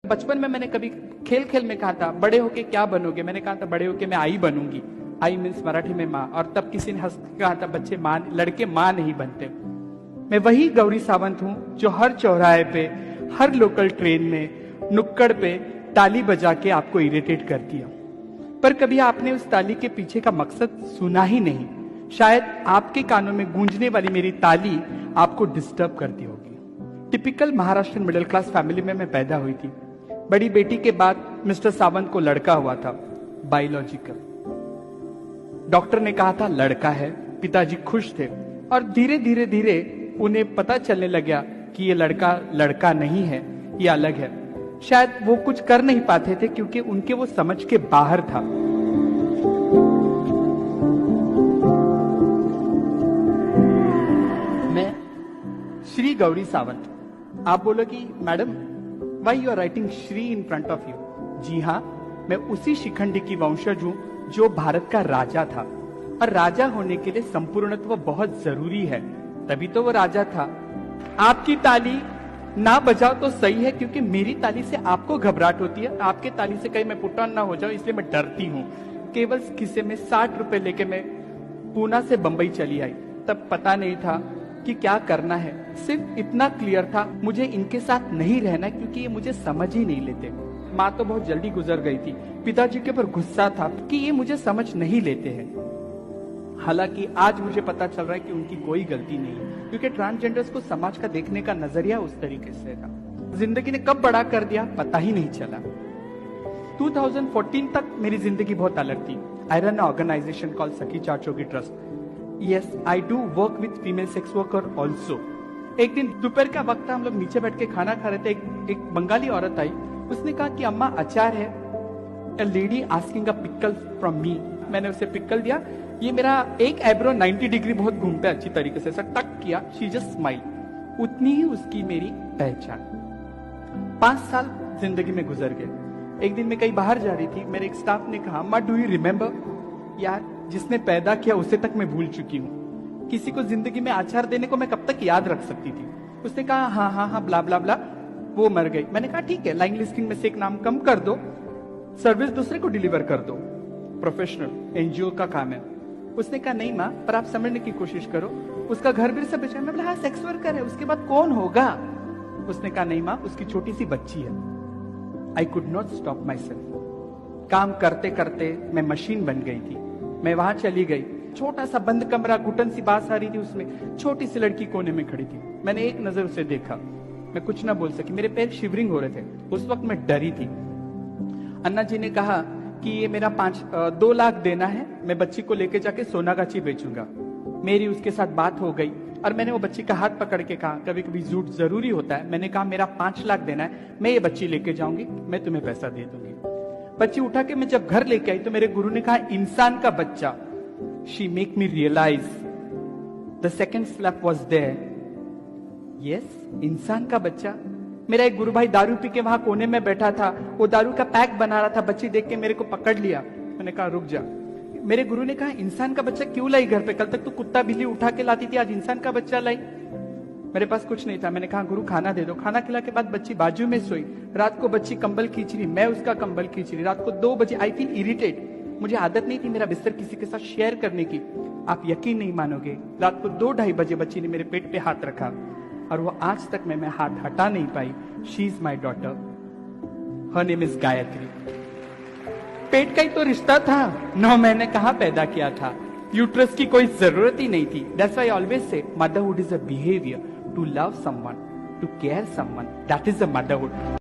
बचपन में मैंने कभी खेल खेल में कहा था बड़े होके क्या बनोगे, मैंने कहा था बड़े होके मैं आई बनूंगी। आई मीन्स मराठी में माँ, और तब किसी ने हंस के कहा था बच्चे माँ, लड़के माँ नहीं बनते। मैं वही गौरी सावंत हूँ जो हर चौराहे पे, हर लोकल ट्रेन में, नुक्कड़ पे ताली बजा के आपको इरिटेट करती है, पर कभी आपने उस ताली के पीछे का मकसद सुना ही नहीं। शायद आपके कानों में गूंजने वाली मेरी ताली आपको डिस्टर्ब करती होगी। Typical Maharashtrian middle class family में मैं पैदा हुई थी। बड़ी बेटी के बाद मिस्टर सावंत को लड़का हुआ था, बायोलॉजिकल। डॉक्टर ने कहा था लड़का है, पिताजी खुश थे, और धीरे धीरे धीरे उन्हें पता चलने लगा कि ये लड़का लड़का नहीं है, ये अलग है। शायद वो कुछ कर नहीं पाते थे क्योंकि उनके वो समझ के बाहर था। मैं श्री गौरी सावंत। आप बोलोगी madam why you are writing Shri in front of you? जी हाँ, मैं उसी शिखंडी की वंशज हूं जो भारत का राजा था, और राजा होने के लिए संपूर्णत्व बहुत जरूरी है, तभी तो वो राजा था। आपकी ताली ना बजाओ तो सही है, क्योंकि मेरी ताली से आपको घबराहट होती है, आपके ताली से कहीं मैं पुट ऑन ना हो जाऊं, इसलिए मैं डरती हूँ। केवल किस्से में 60 रुपए लेके मैं पूना से बंबई चली आई। तब पता नहीं था कि क्या करना है, सिर्फ इतना क्लियर था मुझे इनके साथ नहीं रहना, क्योंकि ये मुझे समझ ही नहीं लेते। माँ तो बहुत जल्दी गुजर गई थी। पिताजी के ऊपर गुस्सा था कि ये मुझे समझ नहीं लेते हैं। हालांकि आज मुझे पता चल रहा है कि उनकी कोई गलती नहीं है, क्योंकि ट्रांसजेंडर्स को समाज का देखने का नजरिया उस तरीके से था। जिंदगी ने कब बड़ा कर दिया पता ही नहीं चला। 2014 तक मेरी जिंदगी बहुत अलग थी। आई रन ऑर्गेनाइजेशन कॉल्ड सखी चाचोगी trust. Yes, I do work with female sex worker also. एक दिन दोपहर का वक्त था, हम लोग नीचे बैठ के खाना खा रहे थे। एक बंगाली औरत आई, उसने कहा कि अम्मा अचार है। A lady asking a pickle from me. मैंने उसे पिकल दिया। ये मेरा एक आईब्रो 90 डिग्री बहुत घूमता है अच्छी तरीके से, ऐसा टक किया। She just smiled. उतनी ही उसकी मेरी पहचान। 5 साल जिंदगी में गुजर गए। एक दिन मैं कहीं बाहर जा रही थी, मेरे एक स्टाफ ने कहा अम्मा डू यू रिमेम्बर? यार, जिसने पैदा किया उसे तक मैं भूल चुकी हूँ, किसी को जिंदगी में आचार देने को मैं कब तक याद रख सकती थी। उसने कहा हाँ हाँ हाँ ब्ला ब्ला ब्ला, वो मर गई। मैंने कहा ठीक है, लाइन लिस्टिंग में से एक नाम कम कर दो, सर्विस दूसरे को डिलीवर कर दो, प्रोफेशनल एनजीओ का काम है। उसने कहा नहीं माँ, पर आप समझने की कोशिश करो, उसका घर भी सब बेचा। मैं बोला हाँ सेक्स वर्कर है, उसके बाद कौन होगा? उसने कहा नहीं माँ, उसकी छोटी सी बच्ची है। I could not stop my self. काम करते करते मैं मशीन बन गई थी। मैं वहां चली गई, छोटा सा बंद कमरा, घुटन सी बात आ रही थी उसमें, छोटी सी लड़की कोने में खड़ी थी। मैंने एक नजर उसे देखा, मैं कुछ ना बोल सकी, मेरे पैर शिवरिंग हो रहे थे। उस वक्त मैं डरी थी। अन्ना जी ने कहा कि ये मेरा 2 लाख देना है, मैं बच्ची को लेके जाके सोनागाची बेचूंगा। मेरी उसके साथ बात हो गई और मैंने वो बच्ची का हाथ पकड़ के कहा कभी कभी झूठ जरूरी होता है। मैंने कहा मेरा 5 लाख देना है, मैं ये बच्ची लेके जाऊंगी, मैं तुम्हें पैसा दे दूंगी। बच्ची उठा के मैं जब घर लेके आई तो मेरे गुरु ने कहा इंसान का बच्चा। She make me realise the second slap was there. Yes, इंसान का बच्चा। मेरा एक गुरु भाई दारू पी के वहां कोने में बैठा था, वो दारू का पैक बना रहा था। बच्ची देख के मेरे को पकड़ लिया। मैंने कहा रुक जा। मेरे गुरु ने कहा इंसान का बच्चा क्यों लाई घर पे? कल तक तो कुत्ता बिल्ली उठा के लाती थी, आज इंसान का बच्चा लाई। मेरे पास कुछ नहीं था। मैंने कहा गुरु खाना दे दो। खाना खिला के बाद बच्ची बाजू में सोई। रात को बच्ची कंबल खींच रही, मैं उसका कंबल खींच रही। रात को 2 बजे आई फील इरिटेट। मुझे आदत नहीं थी मेरा बिस्तर किसी के साथ शेयर करने की। आप यकीन नहीं मानोगे, रात को 2-2:30 बजे बच्ची ने मेरे पेट पे हाथ रखा, और वो आज तक मैं हाथ हटा नहीं पाई। She is my daughter, her name is Gayatri. पेट का ही तो रिश्ता था, 9 महीने कहाँ पैदा किया था, यूट्रस की कोई जरूरत ही नहीं थी। That's why I always say motherhood is a behaviour, to love someone, to care someone, that is the motherhood.